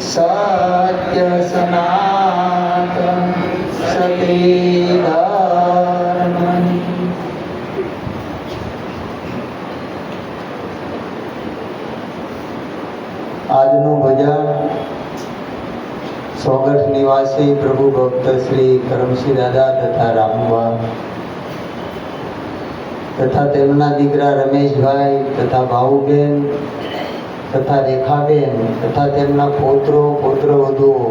સત્ય સનાતન સતી ધર્મની. આજનું ભજન સોગઠ નિવાસી પ્રભુ ભક્ત શ્રી કરમસિંહ દાદા તથા રામુબા તથા તેમના દીકરા રમેશભાઈ તથા ભાવુબેન તથા રેખાબેન તથા તેમના પૌત્રો પૌત્રવધુઓ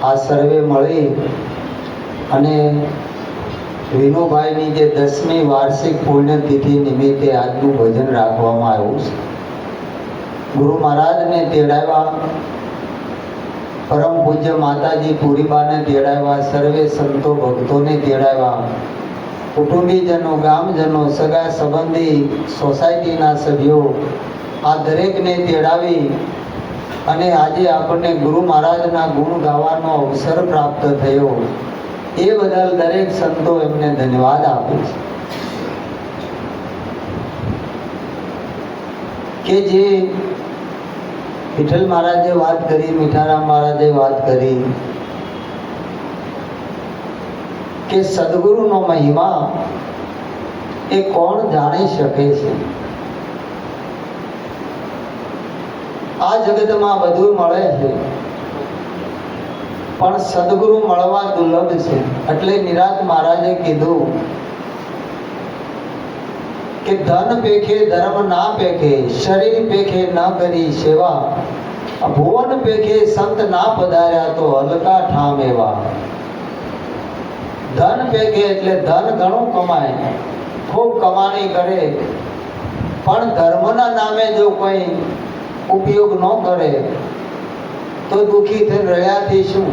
આ સર્વે મળી અને વિનુભાઈની જે 10મી વાર્ષિક પુણ્યતિથિ નિમિત્તે આજનું ભજન રાખવામાં આવ્યું છે. ગુરુ મહારાજને તેડાવ્યા, પરમ પૂજ્ય માતાજી પુરીબાને તેડાવ્યા, સર્વે સંતો ભક્તોને તેડાવ્યા, કુટુંબીજનો, ગામજનો, સગા સંબંધી, સોસાયટીના સભ્યો આ દરેકને તેડાવી અને આજે આપણને ગુરુ મહારાજના ગુણ ગાવાનો અવસર પ્રાપ્ત થયો. એ બદલ દરેક સંતો એમને ધન્યવાદ આપે છે કે જે વિઠ્ઠલ મહારાજે વાત કરી, મીઠારામ મહારાજે વાત કરી કે સદગુરુનો મહિમા એ કોણ જાણી શકે છે. આ જગતમાં બધું મળે છે પણ સદગુરુ મળવા દુર્લભ છે. એટલે નિરાત મહારાજે કીધું કે ધન પેખે ધર્મ ના પેખે, શરીર પેખે ન કરી સેવા, ભુવન પેખે સંત ના પધાર્યા તો હલકા ઠામ એવા. ધન પેખે એટલે ધન ઘણું કમાય, ખૂબ કમાણી કરે, પણ ધર્મના નામે જો કોઈ ઉપયોગ ન કરે તો દુઃખી થઈને રહ્યાથી શું.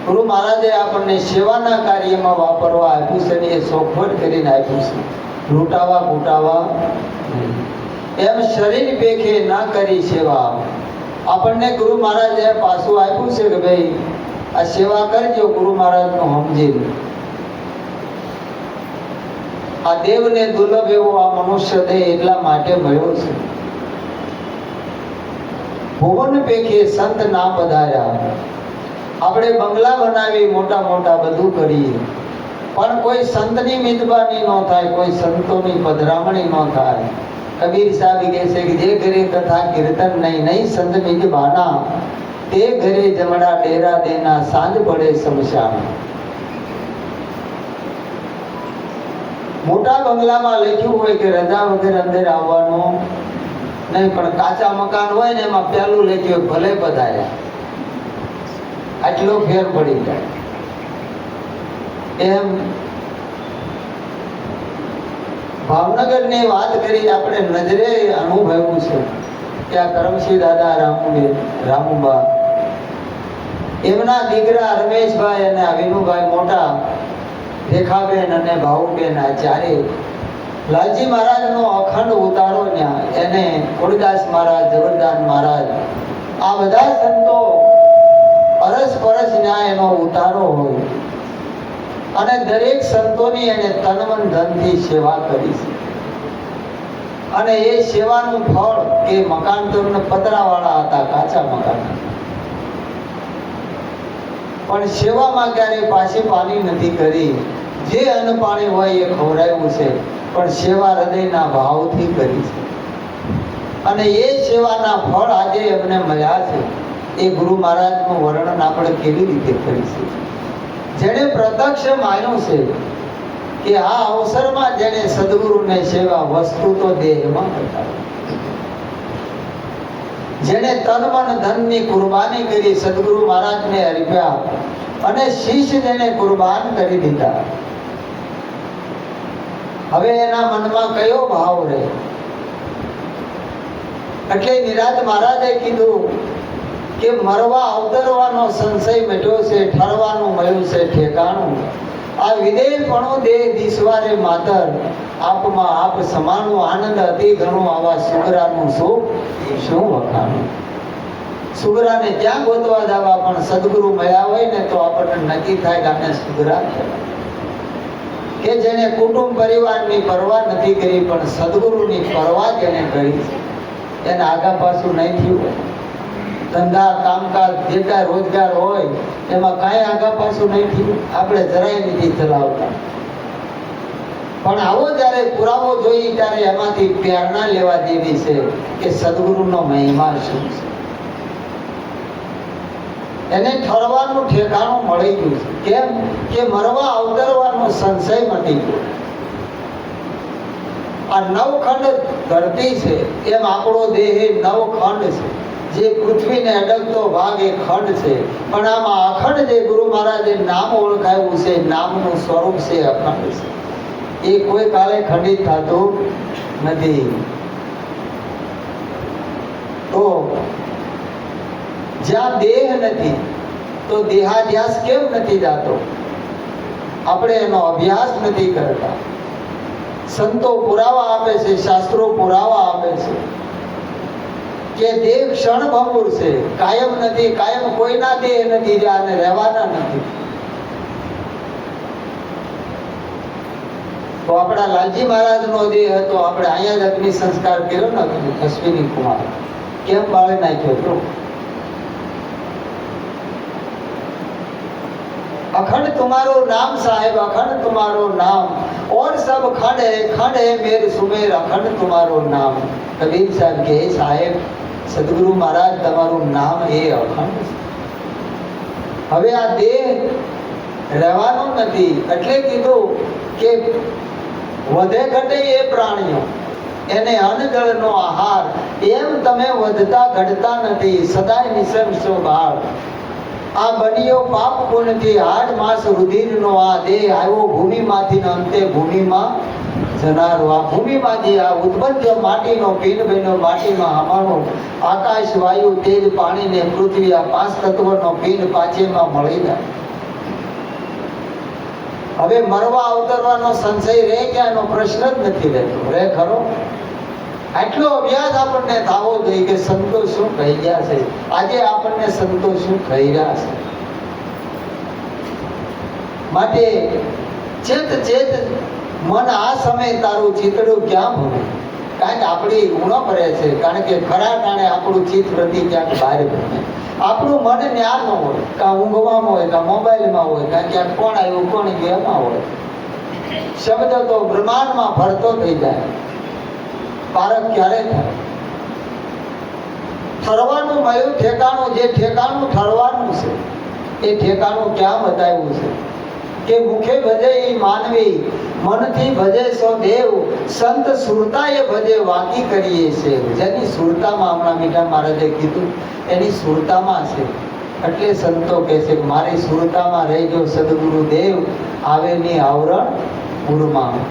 ગુરુ મહારાજે આપણને સેવાના કાર્યમાં વાપરવા આપ્યું છે અને એ ચોખવટ કરીને આપ્યું છે. લૂંટાવા ફૂટાવા એમ શરીર પેખે ના કરી સેવા. આપણને ગુરુ મહારાજે પાછું આપ્યું છે કે ભાઈ આ સેવા કરજો ગુરુ મહારાજનું સમજી. આ દેવને દુર્લભ એવો આ મનુષ્ય દેહ એટલા માટે મળ્યો છે. ભુવન પેખે સંત ના પધાર્યા. આપણે બંગલા બનાવી, મોટા મોટા બધું કરીએ, પણ કોઈ સંતની મિતબાની ન થાય, કોઈ સંતોની પધરામણી ન થાય. કબીર સાહેબ કહે છે કે જે ઘરે કથા કીર્તન નહીં નહીં સંત મિતબાના, તે ઘરે જમણા ડેરા દેના, સાંજ પડે શમશાન. મોટા બંગલામાં લખ્યું હોય કે રજા વગર અંદર આવવાનું નહીં, પણ કાચા મકાન હોય ને એમાં પેલું લખ્યું ભલે પધાર્યા. આટલો ફેર પડી જાય. એમ ભાવનગરની વાત કરી, આપણે નજરે અનુભવ્યું છે કે આ કરમસિંહ દાદા રામુબા એમના દીકરા રમેશભાઈ અને આ વિનુભાઈ મોટા, રેખાબેન અને ભાવુબેન, આ ચારે લાલજી મહારાજનો અખંડ ઉતારો ન્યા, એને ખોડદાસ મહારાજ, જબરદાન મહારાજ, આ બધા સંતો અરસપરસ ન્યા એનો ઉતારો હોય અને દરેક સંતોની એને તનમન ધનથી સેવા કરી છે. અને એ સેવાનું ફળ કે મકાન તો એમને પતરાવાળા હતા, કાચા મકાન, પણ સેવામાં ક્યારે પાછી પાણી નથી કરી. જે અન્ન પાણી હોય એ ખવડાવ્યું છે, પણ સેવા હૃદયના ભાવથી કરી છે. અને એ સેવાના ફળ આજે એમને મળ્યા છે. એ ગુરુ મહારાજનું વર્ણન આપણે કેવી રીતે કરીશું. જેણે પ્રત્યક્ષ માન્યું છે કે આ અવસરમાં જેણે સદગુરુને સેવા, વસ્તુ તો દેહમાં કરતા, જેણે તન મન ધનની કુરબાની કરી, સદગુરુ મહારાજને અર્પ્યા અને શીશ જેણે કુરબાન કરી દીધા, હવે એના મનમાં કયો ભાવ રહે. એટલે નિરાત મહારાજે કીધું કે મરવા અવતરવાનો સંશય મટ્યો છે, ઠરવાનું મળ્યું છે ઠેકાણું. આ વિદેહપણું દેહ દિશવારે માતર, આપમાં આપ સમાનું આનંદ અતિ ઘણું, આવા સુગરાનું સુખ શું વખાણું. સુગરાને ક્યાં ગોતવા જવા, પણ સદગુરુ મળ્યા હોય ને તો આપણને નક્કી થાય કે આને સુગરા કે જેને કુટુંબ પરિવારની પરવા નથી કરી, પણ સદગુરુની પરવા જેને કરી છે એને આગા પાછું નહીં થયું. ધંધા કામકાજ જેટલા રોજગાર હોય એમાં કાંઈ આગા પાછું નહીં થયું, આપણે જરાય નથી ચલાવતા. પણ આવો જ્યારે પુરાવો જોઈએ ત્યારે એમાંથી પ્રેરણા લેવા જેવી છે કે સદગુરુનો મહિમા શું છે. એને ઠરવાનું ઠેકાણું મળી ગયું છે. કેમ કે મરવા અવતરવાનો સંશય મટી ગયો. આ નવખંડ ધરતી છે એમ આપણો દેહ નવખંડ છે. જે પૃથ્વીને અડકતો ભાગ એ ખંડ છે, પણ આમાં અખંડ જે ગુરુ મહારાજે નામ ઓળખાયું છે, નામનું સ્વરૂપ છે અખંડ છે. એ કોઈ કાલે ખંડિત થતું નથી. તો જ્યાં દેહ નથી તો દેહાધ્યાસ કેમ નથી જાતો? આપણે એનો અભ્યાસ નથી કરતા. સંતો પુરાવા આપે છે, શાસ્ત્રો પુરાવા આપે છે કે દેહ ક્ષણભંગુર છે, કાયમ નથી. કાયમ કોઈના દેહ નથી, અને રહેવાના નથી. તો આપણા લાલજી મહારાજનો દેહ હતો, આપણે અહીંયા જ અગ્નિ સંસ્કાર કર્યો ને, અશ્વિની કુમાર કેમ બાળી નાખ્યો હતો? अखंड तुम्हारो नाम साहेब, अखंड तुम्हारो नाम, और सब खंड है मेर सुमेर, अखंड तुम्हारो नाम. कबीर साहब के साहेब सदगुरु महाराज તમારું નામ એ અખંડ છે. હવે આ દેહ રહેવાનો નથી, એટલે કીધું કે વધે ઘટે એ પ્રાણીઓ, એને અન્નજળનો આહાર, એમ તમે વધતા ઘટતા નથી, સદાય નિસંશો બાળ. આ બન્યો પાપ પુણ્યથી હાડ માસ રુધિરનો આ દેહ આવ્યો ભૂમિમાંથી, અંતે ભૂમિમાં જનારો. આ ભૂમિમાંથી આ ઉદ્બદ્ધ માટીનો પિંડ બન્યો, માટીમાં હમાણો આકાશ વાયુ તેજ પાણી ને પૃથ્વી, આ પાંચ તત્વનો પિંડ પાછેમાં મળી જાય. હવે મરવા અવતરવાનો સંશય રહે કે એનો પ્રશ્ન જ નથી રહેતો? રહે ખરો? આટલો અભ્યાસ આપણને થવો જોઈએ કે સંતો શું કહી ગયા છે. આજે આપણને સંતો શું કહી રહ્યા છે. માટે ચેત ચેત મન આ સમય તારું ચિતડું ક્યાં ભમે? કારણ કે આપણી ઊણપ રહે છે, કારણ કે ખરા ટાણે આપણું ચિત્ત પ્રતિ ક્યાંક બહાર ભમે. આપણું મન ન્યા ન હોય, કાં ઊંઘવામાં હોય, કાં મોબાઈલમાં હોય, કાં ક્યાંક કોણ આવ્યું કોણ ગયું એમાં હોય. શબ્દ તો બ્રહ્માંડમાં ફરતો થઈ જાય. પારક ક્યારે થાય? ઠરવાનું મળ્યું ઠેકાણું, જે ઠેકાણું ઠરવાનું છે એ ઠેકાણું ક્યાં બતાવ્યું છે કે મુખે ભજે ઈ માનવી, મનથી ભજે સો દેવ, સંત સુરતાએ ભજે વાકી કરીએ છે. જેની સુરતામાં, હમણાં મીઠા મહારાજે કીધું, એની સુરતામાં છે. એટલે સંતો કહે છે કે મારી સુરતામાં રહેજો સદગુરુ દેવ, આવે ની આવરણ પૂરમાં.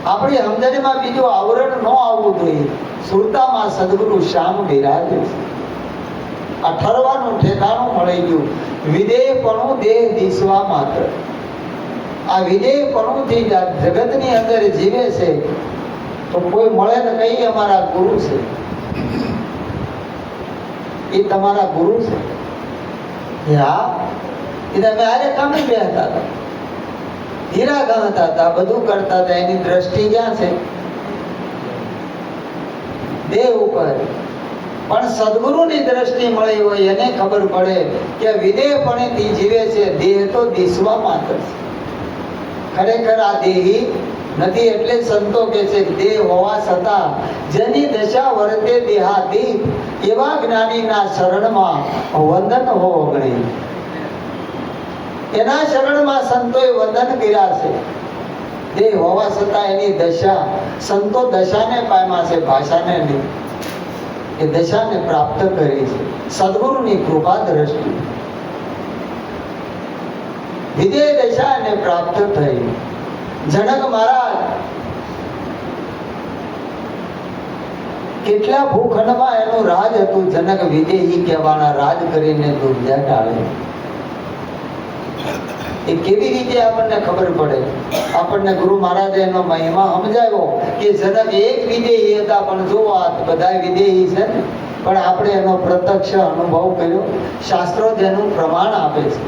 આપણી સમજણમાં બીજું આવરણ ન આવવું જોઈએ. સુરતામાં સદગુરુ શ્યામ બિરાજે છે. આ ઠરવાનું ઠેકાણું મળી ગયું. વિદેહપણું દેહ દિશવા માત્ર. આ વિદેહપણુંથી જગતની અંદર જીવે છે તો કોઈ મળે ને કઈ અમારા ગુરુ છે, એ તમારા ગુરુ છે. હા, એ તમે આરે કામે બેહતા હતા, હીરા ગણતા હતા, બધું કરતા હતા, એની દ્રષ્ટિ ક્યાં છે? દેહ ઉપર. પણ સદગુરુની દ્રષ્ટિ મળી હોય એને ખબર પડે કે વિદેહપણેથી જીવે છે, દેહ તો દિશવા માત્ર છે. ખરેખર આ દેહી નથી. એટલે સંતો કહે છે દેહ હોવા છતાં જેની દશા વર્તે દેહાતીત, એવા જ્ઞાનીના શરણમાં વંદન હો અગણી. એના શરણમાં સંતોએ વંદન કર્યા છે. દેહ હોવા છતાં એની દશા, સંતો દશાને પામ્યા છે, ભાષાને નહીં. એ દશાને પ્રાપ્ત કરી છે સદગુરુની કૃપા દ્રષ્ટિ. વિદેહ દશાને પ્રાપ્ત થઈ. જનક મહારાજ કેટલા ભૂખંડમાં એનું રાજ હતું. જનક વિદેહી કહેવાના રાજ કરીને દુર્જા ટાળે. એ કેવી રીતે આપણને ખબર પડે? આપણને ગુરુ મહારાજે એનો મહિમા સમજાવ્યો કે જનક એક વિદેહી હતા, પણ જો આ બધા વિદેહી છે ને, પણ આપણે એનો પ્રત્યક્ષ અનુભવ કર્યો. શાસ્ત્રો જેનું પ્રમાણ આપે છે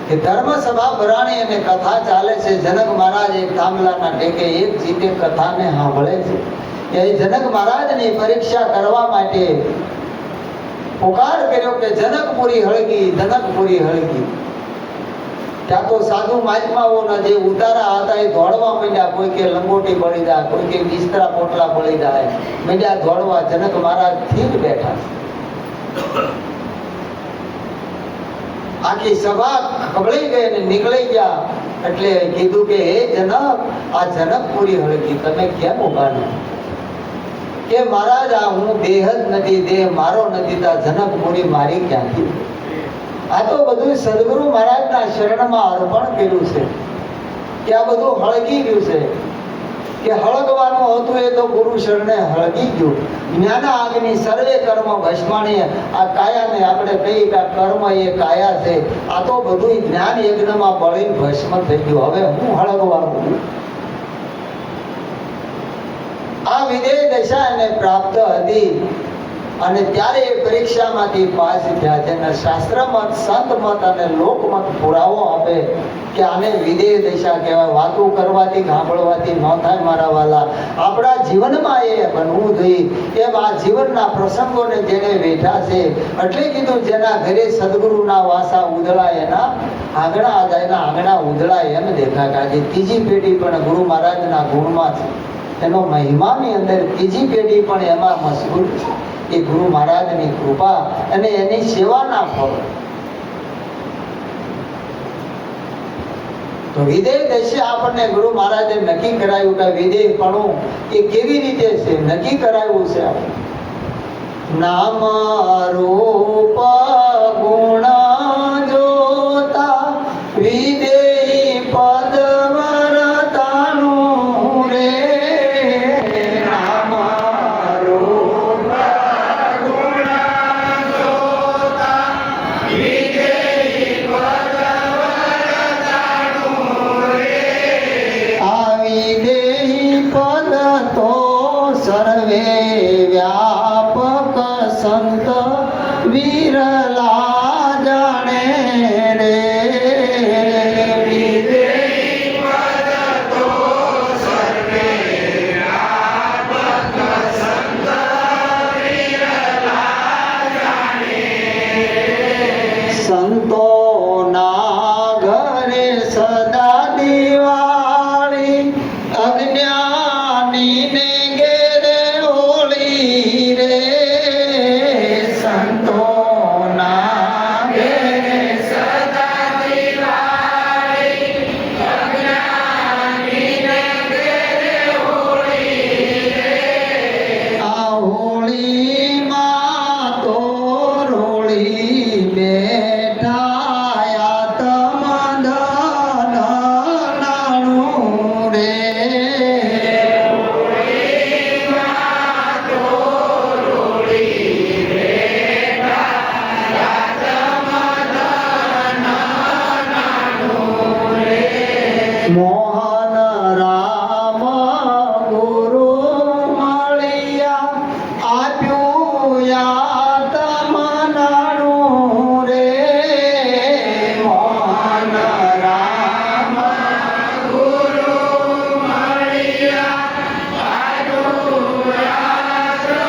કે ધર્મસભા ભરાણી અને કથા ચાલે છે. જનક મહારાજ એક થાંભલાના ટેકે એક જીતે કથાને સાંભળે છે. એ જનક મહારાજની પરીક્ષા કરવા માટે પુકાર કર્યો કે જનકપુરી હળગી, જનકપુરી હળગી. ત્યાં તો સાધુ મહાત્માઓના જે ઉતારા હતા એ દોડવા માંડ્યા. કોઈ કે લંગોટી બળી જાય, કોઈ કે બિસ્તરા પોટલા બળી જાય, માંડ્યા દોડવા. જનક મહારાજ ઠીક બેઠા. આખી સભા ખબળી ગઈ અને નીકળી ગયા. એટલે કીધું કે હે જનક, આ જનકપુરી હળગી, તમે કેમ ઉભા ન? કે મહારાજ, આ હું દેહ જ નથી, દેહ મારો નથી, તા જનકપુરી મારી ક્યાંથી? આ તો બધું સદગુરુ મહારાજના શરણમાં અર્પણ કર્યું છે કે આ બધું હળગી ગયું છે. કે હળગવાનું હતું એ તો ગુરુ શરણે હળગી ગયું. જ્ઞાન આગની સર્વે કર્મ ભસ્માણીએ. આ કાયાને આપણે કહીએ કે આ કર્મ એ કાયા છે. આ તો બધું જ્ઞાન યજ્ઞમાં બળીને ભસ્મ થઈ ગયું. હવે હું હળગવાનું? આ વિદેહ દશા એને પ્રાપ્ત હતી અને ત્યારે એ પરીક્ષામાંથી પાસ થયા. જેના શાસ્ત્ર મત, સંત મત અને લોકમત પુરાવો આપે કે આને વિદેહ દશા કહેવાય. વાતો કરવાથી, સાંભળવાથી ન થાય મારા વાલા. આપણા જીવનમાં એ બનવું જોઈએ. એમ આ જીવનના પ્રસંગોને જેને વેઠા છે એટલે કીધું, જેના ઘરે સદગુરુના વાસા ઉજળાય એના આંગણા, એના આંગણા ઉજળાય એમ દેખાય. આજે ત્રીજી પેઢી પણ ગુરુ મહારાજના ગુણમાં છે. એનો મહિમાની અંદર ત્રીજી પેઢી પણ એમાં મશગુલ છે. એ ગુરુ મહારાજની કૃપા અને એની સેવાના ફળ. તો વિદેહ દશા આપણને ગુરુ મહારાજે નક્કી કરાયું કે વિદેહપણું એ કેવી રીતે છે, નક્કી કરાયું છે. નામ રૂપ ગુણ જોતા વિદેહી પદ વરતાનું રે. સર્વે વ્યાપક સંત વિરલા જાણે રે. સંતો ના ઘરે સદા દિવાળી, અજ્ઞાની ને મોહન રામ ગુરુ મળ્યા, આપ્યું યાતમનાનું રે. મોહન રામ ગુરુ મળ્યા, આપ્યું યાતમનાનું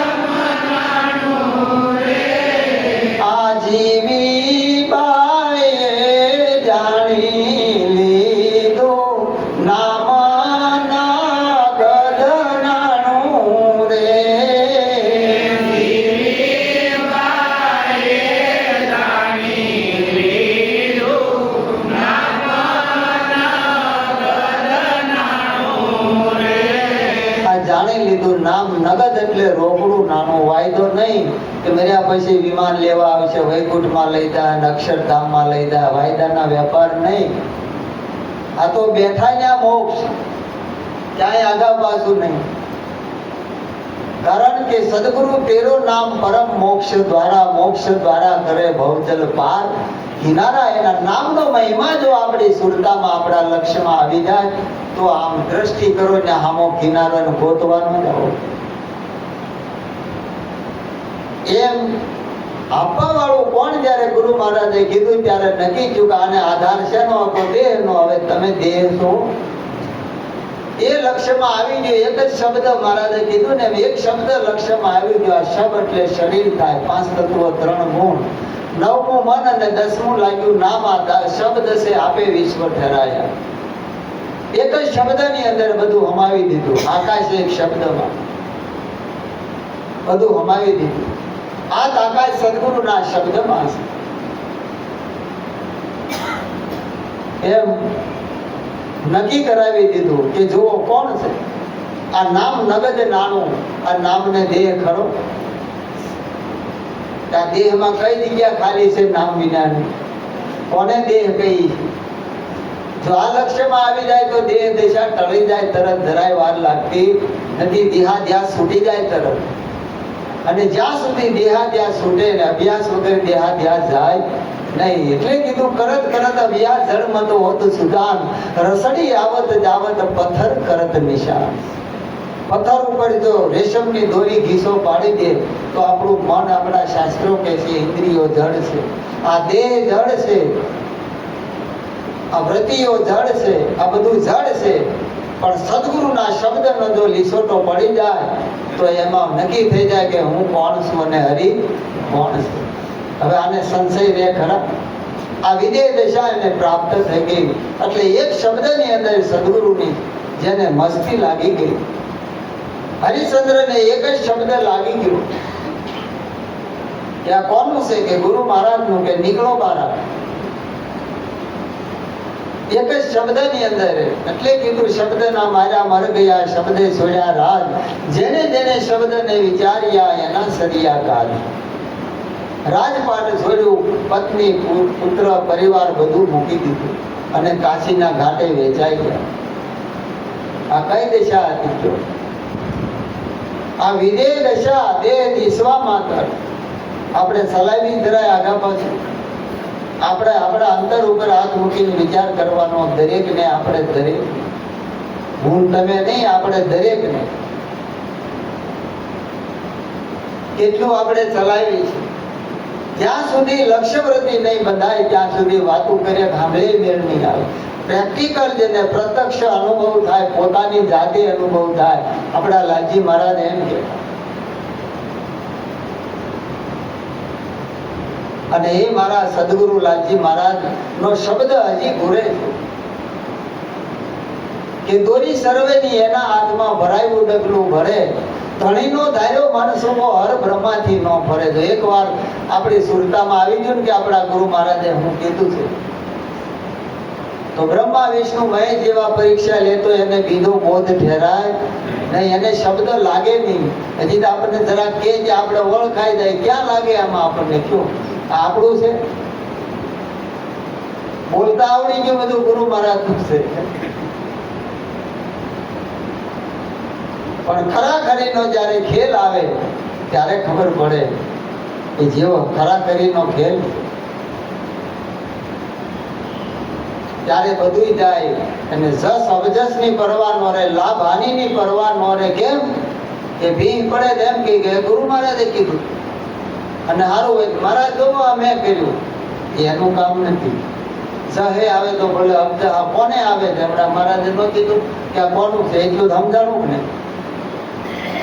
રે. આજીવી બાએ જાણી જાણી લીધું. નામ નગદ એટલે રોકડું, નાનો વાયદો નહીં કે મર્યા પછી વિમાન લેવા આવશે, વૈકુંઠમાં લઈ જાય, અક્ષરધામમાં લઈ જાય. વાયદાના વેપાર નહીં. આ તો બેઠા ને મોક્ષ, ક્યાંય આગા પાછું નહીં. કારણ કે સદગુરુ તેરો નામ પરમ મોક્ષ દ્વારા કરે ભવજલ પાર. કિનારા એના નામનો મહિમા જો આપણી સુરતામાં, આપણા લક્ષ્યમાં આવી જાય તો આમ દ્રષ્ટિ કરો ને આમો કિનારો ગોતવાનો ન હોય. એમ આપવા વાળું કોણ? જયારે ગુરુ મહારાજે કીધું ત્યારે નક્કી થયું કે આને આધાર શેનો હતો? દેહનો. હવે તમે દેહ છો. એ લક્ષ્યમાં આવી ગયો. એક જ શબ્દ મહારાજે કીધું ને, એક શબ્દ લક્ષ્યમાં આવી ગયો. આ શબ એટલે શરીર થાય, 5 તત્વો 3 ગુણ, 9મું મન અને 10મું લાગ્યું નામ. આ શબ્દ છે આપે વિશ્વ ઠરાયા. એક જ શબ્દની અંદર બધું હમાવી દીધું. આકાશ એક શબ્દમાં બધું હમાવી દીધું. આ આકાશ સદગુરુના શબ્દમાં છે. એમ નક્કી કરાવી દીધું કે જુઓ કોણ છે આ. નામ નગદ નાણું, આ નામને દેહ ખરો. આ દેહમાં કઈ જગ્યા ખાલી છે નામ વિનાની? કોને દેહ કહી? જો આ લક્ષ્યમાં આવી જાય તો દેહ દશા ટળી જાય તરત, જરાય વાર લાગતી નથી. દેહાધ્યાસ છૂટી જાય તરત. અને જ્યાં સુધી દેહાધ્યાસ છૂટે ને અભ્યાસ વગર દેહાધ્યાસ જાય નહીં. એટલે કીધું કરત કરત અભ્યાસ જળમતો હોત સુદાન, રસડી આવત જાવત પથ્થર કરત નિશાન. પથ્થર ઉપર જો રેશમની દોરી ઘીસો પાડી દે તો આપણું મન, આપણા શાસ્ત્રો કહે છે, ઇન્દ્રિયો જળ છે, આ દેહ જળ છે, આ વૃત્તિઓ જળ છે, આ બધું જળ છે. પણ સદગુરુના શબ્દનો જો લીસોટો પડી જાય તો એમાં નક્કી થઈ જાય કે હું કોણ છું અને હરિ કોણ છે. હવે આને સંશય રહે ખરા? આ વિદેહ દશા એને પ્રાપ્ત થઈ ગઈ. એટલે એક શબ્દની અંદર સદગુરુની જેને મસ્તી લાગી ગઈ, હરિશ્ચંદ્રને એક જ શબ્દ લાગી ગયો કે આ કોનું છે? કે ગુરુ મહારાજનું. કે નીકળો બારા. એક જ શબ્દની અંદર. એટલે કીધું શબ્દના માર્યા મર ગયા, શબ્દે છોડ્યા રાજ. જેને જેને શબ્દને વિચાર્યા એના સરિયા કાજ. રાજપાટ છોડ્યું, પત્ની પુત્ર પરિવાર બધું મૂકી દીધું અને કાશીના ઘાટે વેચાઈ ગયા. આ કઈ દશા હતી? આ વિદેહ દશા, દેહ દિશવા માત્ર. આપણે સલામી જરાય આગા પાછું. આપણે આપણા અંતર ઉપર હાથ મૂકીને વિચાર કરવાનો. દરેકને આપણે દરેક, હું તમે નહીં, આપણે દરેકને કેટલું આપણે ચલાવી છે. જ્યાં સુધી લક્ષ્યવૃત્તિ નહીં બંધાય ત્યાં સુધી વાતો કરે સાંભળે મેળ નહીં આવે. પ્રેક્ટિકલ જેને પ્રત્યક્ષ અનુભવ થાય, પોતાની જાતે અનુભવ થાય. આપણા લાલજી મહારાજ એમ કે, અને એ મારા સદગુરુ લાલજી મહારાજ નો શબ્દ હજી ઘૂરે છે કે દોરી સર્વેની એના હાથમાં ભરાયું ડગલું ભરે, ધણીનો ધાર્યો માણસો હર બ્રહ્માથી ન ફરે. તો એકવાર આપણી સુરતામાં આવી ગયું ને કે આપણા ગુરુ મહારાજે હું કીધું છે તો બ્રહ્મા વિષ્ણુ મહેશ જેવા પરીક્ષા લેતો એને બીજો બોધ ઠેરાય નહીં, એને શબ્દ લાગે નહીં. હજી તો આપણને જરા કે આપણે ઓળખાઈ જાય, ક્યાં લાગે આમાં આપણને? કયો આપણું છે? બોલતા આવડી ગયું બધું ગુરુ મહારાજ છે. પણ ખરાખરીનો જ્યારે ખેલ આવે ત્યારે ખબર પડે કે જેવો ખરાખરીનો ખેલ ત્યારે બધું જાય. અને જસ અવજસ ની પરવા ન રહે, લાભ હાનિ ની પરવા ન રહે. કેમ કે ભીંગ પડે એમ કે ગુરુ મહારાજે કીધું અને સારું હોય મહારાજ જો મેં કર્યું, એનું કામ નથી. સહે આવે તો ભલે કોને આવે છે? હમણાં મહારાજે ન કીધું કે આ કોનું છે? એટલું સમજાણું ને.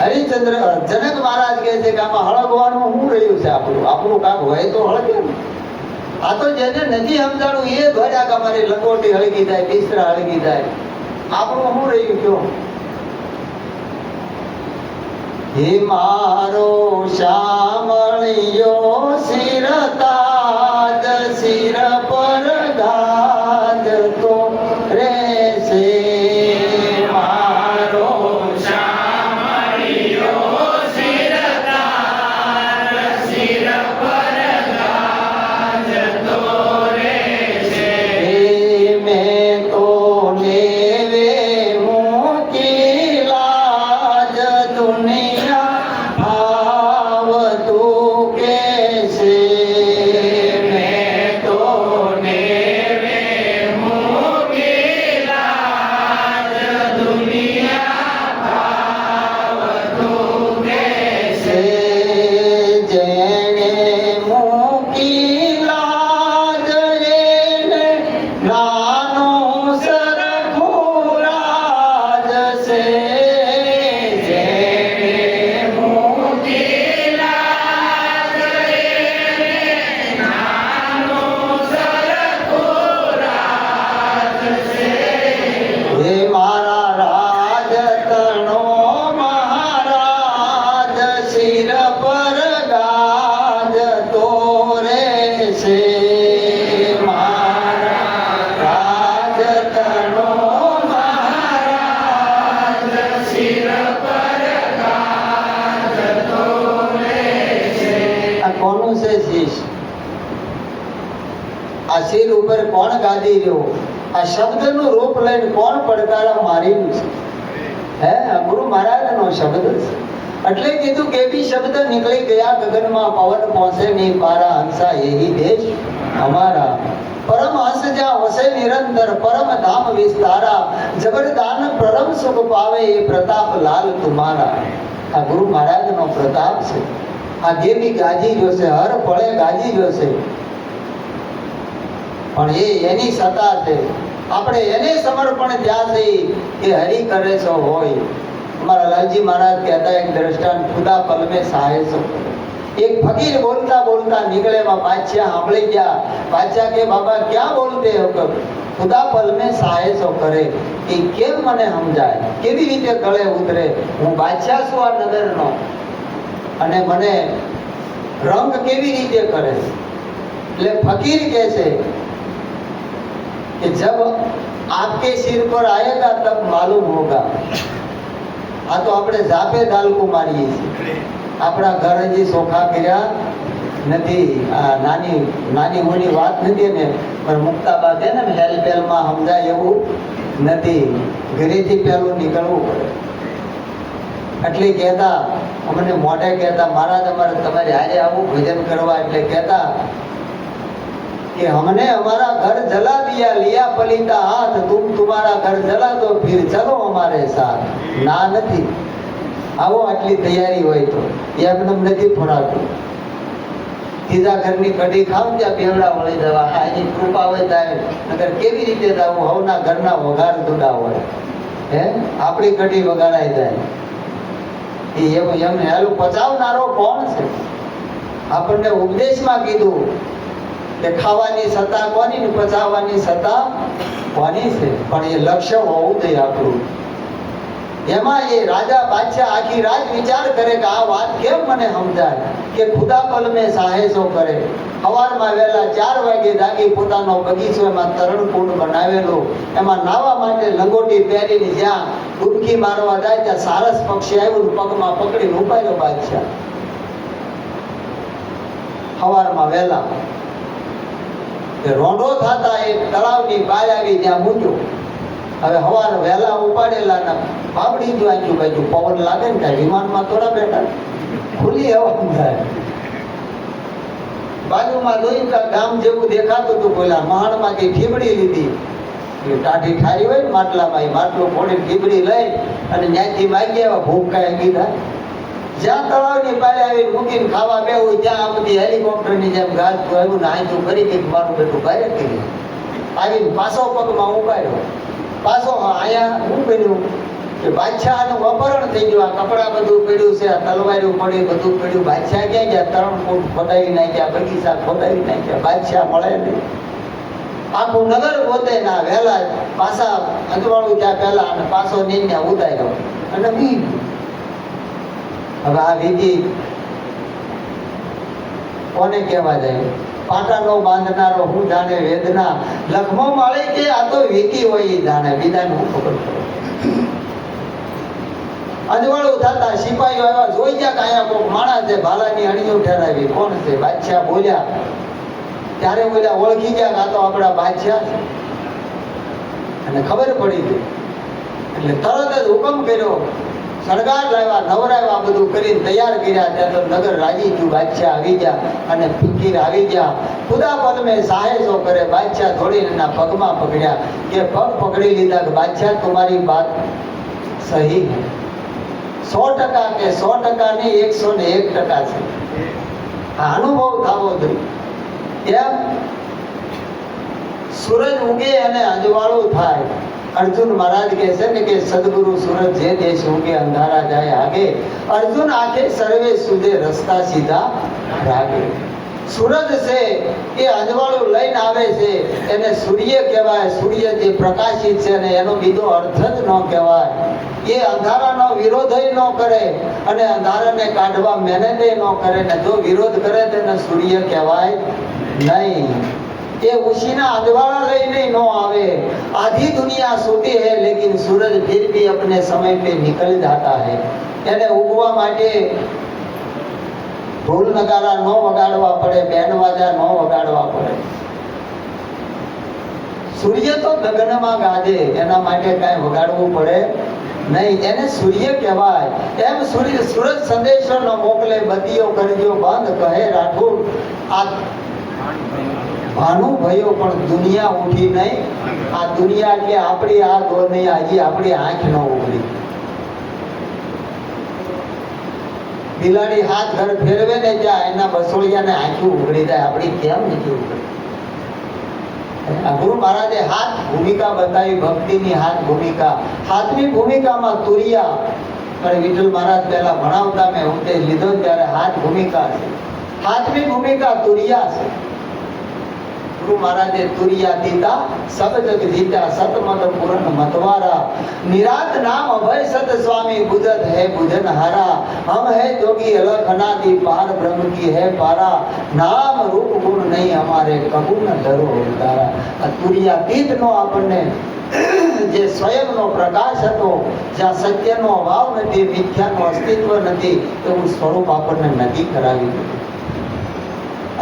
હરિશ્ચંદ્ર જનક મહારાજ કહે છે કે આમાં હળગવાનું શું રહ્યું છે? આપણું કામ હોય તો હળગે ને. આ તો જેને નથી સમજાણું એ ભર્યા કે અમારી લંગોટી હળગી જાય, બિસ્તરા હળગી જાય. આપણું શું રહ્યું? કયો હે મારો શામળિયો શિરતાજ, શિર પર ગાજ તો રહેશે. મારો શામળિયો શિરતાજ, શિર પર ગાજ તો રહેશે. મેં તો નેવે મૂકી લાજ દુનિયા આવતું કેસે. મેં તો આ શિર ઉપર કોણ ગાદી રહ્યો, આ શબ્દનું રૂપ લઈને કોણ પડકારા માર્યું છે? હે, આ ગુરુ મહારાજનો શબ્દ છે. એટલે કીધું કે બી શબ્દ નીકળી ગયા ગગનમાં, પવન પહોંચે નહીં પારા, હંસા એહી દેશ અમારા. પરમ હંસ જ્યાં વસે નિરંતર, પરમ ધામ વિસ્તારા, જબરદાન પરમ સુખ પાવે, એ પ્રતાપ લાલ તુમારા. આ ગુરુ મહારાજનો પ્રતાપ છે. આ દેવી ગાજી જોશે, હર પળે ગાજી જોશે, પણ એ એની સત્તા છે. આપણે એને સમર્પણ ત્યાં થઈ કે હરી કરે છો હોય. અમારા લાલજી મહારાજ કહેતા એક દ્રષ્ટાંત, ખુદા પલ મેં સહાય સો. એક ફકીર બોલતા બોલતા નીકળે, બાદશાહ સાંભળી ગયા. બાદશાહ કે બાબા ક્યાં બોલતે હો? ખુદા પલ મેં સહાય સો કરે. એ કેમ મને સમજાય, કેવી રીતે ગળે ઉતરે? હું બાદશાહ છું આ નગરનો, અને મને રંગ કેવી રીતે કરે? એટલે ફકીર કહે છે कि जब आपके सिर पर आएगा तब मालूम होगा. આ તો આપણે જાપે દાલકું મારીએ છીએ. આપણા ઘર હજી સોખા કર્યા નથી. આ નાની નાની મોની વાત નથી ને, પણ મુક્તાબા છે ને હેલપેલમાં સમજાય એવું નથી. ઘરેથી પહેલું નીકળવું પડે. એટલે કહેતા, અમને મોઢે કહેતા, મહારાજ અમારે તમારે આજે આવું ભજન કરવા. એટલે કહેતા कि हमने हमारा घर जला दिया, लिया पलीता हाथ, तुम तुम्हारा घर जला दो, फिर चलो हमारे साथ. ना નથી આવો, આટલી તૈયારી હોય તો એમને નથી ફોડાતું. ત્રીજા ઘરની કઢી ખાવ ત્યાં બેવડા વળી જવા. આની કૃપા હોય થાય, નકર કેવી રીતે જવું? હવના ઘરના વઘાર જુદા હોય. હે, આપણી કઢી વગાડાઈ જાય. એવું એમને હેલું પચાવનારો કોણ છે? આપણને ઉપદેશમાં કીધું કે ખાવાની સત્તા કોની ને પચાવવાની સત્તા કોની છે? પણ એ લક્ષ્ય હોવું જોઈએ આપણું. એમાં એ રાજા બાદશાહ આખી રાત વિચાર કરે કે આ વાત કેમ મને સમજાય, કે ખુદા પલ મેં સાહેસો કરે. સવારમાં વહેલા 4 વાગે જાગી પોતાનો બગીચો, એમાં તરણ કુંડ બનાવેલો, એમાં નાવા માટે લંગોટી પહેરીને જ્યાં ડૂબકી મારવા જાય ત્યાં સારસ પક્ષી આવ્યું, પગમાં પકડીને ઉપાડ્યો બાદશાહ. સવારમાં વહેલા રોંઢો થતા એ તળાવની બાય આવી ત્યાં મૂક્યો. હવે હવાર વહેલા ઉપાડેલા ના બાબડી જો આજુબાજુ પવન લાગે ને, કાંઈ વિમાનમાં થોડા બેઠા, ખુલ્લી હવા થાય. બાજુમાં જોયું કે ગામ જેવું દેખાતું હતું. પેલા મહાણમાં કઈ ઠીબડી લીધી, ટાઢી ઠારી હોય ને માટલામાં, એ માટલું ફોડી ઠીબડી લઈ અને ત્યાંથી માગી આવ્યા. ભૂખ કાંઈ કીધા. જ્યાં તળાવની પાળે આવીને મૂકીને ખાવા બેવું, ત્યાં આ બધી હેલિકોપ્ટરની જેમ ઘાસ આવ્યું ને આંચું કરી કે મારું બેટું ભારે કરી આવીને પાછો પગમાં ઉપાડ્યો. પાછો અહીંયા શું કર્યું કે બાદશાહનું અપહરણ થઈ ગયું. આ કપડા બધું પડ્યું છે, આ તલવાર્યું પડી, બધું પડ્યું. બાદશાહ ક્યાં ગયા? તરણ કુંડ ખોદાવી નાખ્યા, બગીચા ખોદાવી નાખ્યા. બાદશાહ મળે નહીં. આખું નગર ગોતે ના વહેલા પાછા અજવાળું ત્યાં પહેલા અને પાછો નીને ઉતાર્યો અને બી. હવે આ વિધિ કોને કહેવા જાય? પાટાનો બાંધનારો હું જાણે વેદના. લખમો માળી કે આ તો વિધિ હોય એ જાણે, વિધાન હું ખબર પડે. અજવાળું થતા સિપાહીઓ આવ્યા, જોઈ ગયા કે અહીંયા કોઈક માણસ છે, ભાલાની અણીઓ ઠેરાવી. કોણ છે? બાદશાહ બોલ્યા. ત્યારે બોલ્યા, ઓળખી ગયા કે આ તો આપણા બાદશાહ છે. અને ખબર પડી ગઈ એટલે તરત જ હુકમ કર્યો, શણગાર લાવ્યા, નવરાવ્યા, બધું કરીને તૈયાર કર્યા. ત્યાં તો નગર રાજી થયું. બાદશાહ આવી ગયા અને ફકીર આવી ગયા. ખુદા પલ મેં સાહેસો કરે. બાદશાહ થોડીને એના પગમાં પકડ્યા, કે પગ પકડી લીધા કે બાદશાહ તમારી વાત સહી હૈ. 100% કે 100% નહીં, 101% છે. આ અનુભવ થવો જોઈએ. કેમ? સૂરજ ઉગે અને અજવાળું થાય. અર્જુન મહારાજ કહે છે ને કે સદગુરુ સૂરજ જે દેશ ઉગે અંધારા જાય આગે. અર્જુન આંખે સર્વે સુજે રસ્તા સીધા રાગે. સૂરજ છે એ અજવાળું લઈને આવે છે, એને સૂર્ય કહેવાય. સૂર્ય જે પ્રકાશિત છે ને એનો બીજો અર્થ જ ન કહેવાય. એ અંધારાનો વિરોધ ન કરે અને અંધારાને કાઢવા મહેનત ન કરે ને જો વિરોધ કરે તેને સૂર્ય કહેવાય નહીં. ये उसीना अजवाड़ा लईने न आवे. आधी दुनिया सोती है लेकिन सूरज फिर भी अपने समय पे निकल जाता है. એને ઉગવા માટે ઢોલ નગારા ન વગાડવા પડે, બેન્ડ વાજા ન વગાડવા પડે. સૂર્ય તો ગગનમાં ગાજે, એના માટે કાંઈ વગાડવું પડે નહીં, એને સૂર્ય કહેવાય. એમ સૂર્ય સૂરજ સંદેશો ન મોકલે, બત્તીઓ કરજો બંધ, કહે રાઠોડ આ ભાનુ ભયો પણ દુનિયા ઉઠી નહીં. આ દુનિયા એટલે આપણી આ દોર નહીં, હજી આપણી આંખ ન ઉઘડી. બિલાડી હાથ ઘર ફેરવે ને ત્યાં એના બસોળિયાને આંખું ઉઘડી જાય, આપણી કેમ નથી ઉઘડી? ગુરુ મહારાજે હાથ ભૂમિકા બતાવી, ભક્તિની હાથ ભૂમિકા. હાથની ભૂમિકામાં તુરિયા, પણ વિઠ્ઠલ મહારાજ પહેલા ભણાવતા, મેં હું તે લીધો ત્યારે હાથ ભૂમિકા છે. હાથની ભૂમિકા તુરિયા છે. ગુરુ મહારાજે તુરિયા દીધા, સબ જગ જીતા, સતમત પૂરણ મતવારા, નિરાત નામ અભય સત સ્વામી, બુજત હે બુજન હારા, હમ હે જોગી અલખ અનાદि, પાર બ્રહ્મ કી હે પારા, નામ રૂપ ગુણ નહીં અમારે, કબુ ન ધરો તારા. આ તુરિયાતીત નો આપણને જે સ્વયંનો પ્રકાશ હતો, જ્યાં સત્યનો અભાવ નથી, મિથ્યાનું અસ્તિત્વ નથી, એવું સ્વરૂપ આપણને નથી કરાવી દીધું.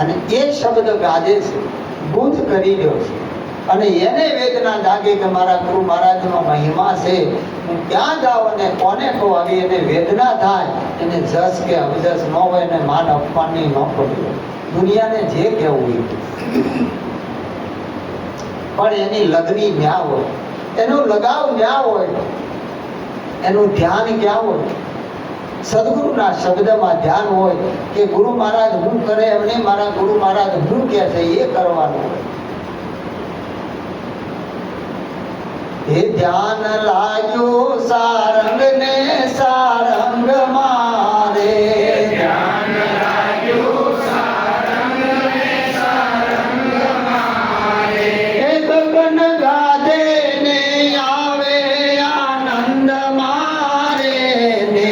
અને એ શબ્દ ગાજે છે, ગુંજ કરી રહ્યો છે, અને એને વેદના જાગે કે મારા ગુરુ મહારાજનો મહિમા છે, હું ક્યાં જાઉં અને કોને કહું? આવી એને વેદના થાય, એને જસ કે અવજસ ન હોય, એને માન અપમાનની ન પડી, દુનિયાને જે કહેવું એ, પણ એની લગની ન્યા હોય, એનો લગાવ ન્યા હોય, એનું ધ્યાન ક્યાં હોય? સદગુરુના શબ્દમાં ધ્યાન હોય કે ગુરુ મહારાજ હું કરે એમને, મારા ગુરુ મહારાજ હું કહે છે એ કરવાનું હોય. એ ધ્યાન લાગ્યો સારંગ ને સારંગ મારે, ધ્યાન લાગ્યું સારંગ ને સારંગ મારે, એ ગગન ગાજે ને આવે આનંદ મારે, ને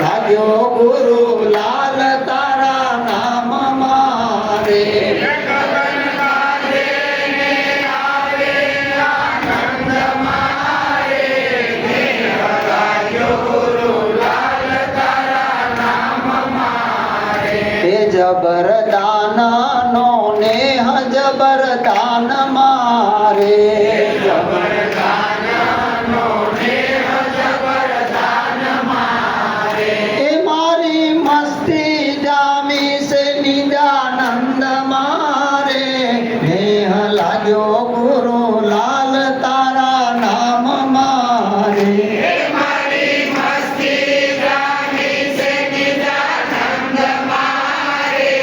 લાગ્યો ગુરુ લાલ તારા નામ મારે. ગગન ગાજે ને આવે આનંદ મારે, મેઘ લાગ્યો ગુરુ લાલ તારા નામ મારે. એ જબરદાનનો નેહ જબરદાન મારે, જબરદાનનો નેહ જબરદાન મારે, એ મારી મસ્તી જામી છે નિજાનંદ મારે, નેહ લાગ્યો ગુરુ લાલ તારા નામ મારે. હે મારી મસ્તી જામી છે નિજાનંદ મારે,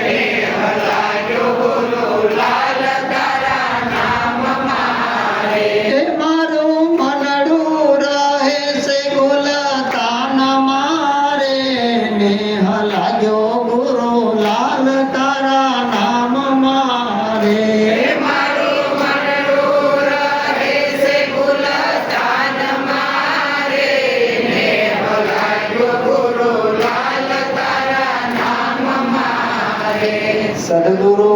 મેઘ લાગ્યો ગુરુ લાલ તારા નામ મારે. એ મારું મનડું રહે છે ગુલતાન મારે, નેહ લાગ્યો ગુરુ લાલ તારા નામ મારે. હે મારું મનડું રહે છે ગુલતાન મારે, મેઘ લાગ્યો ગુરુ લાલ તારા નામ મારે. સદગુરુ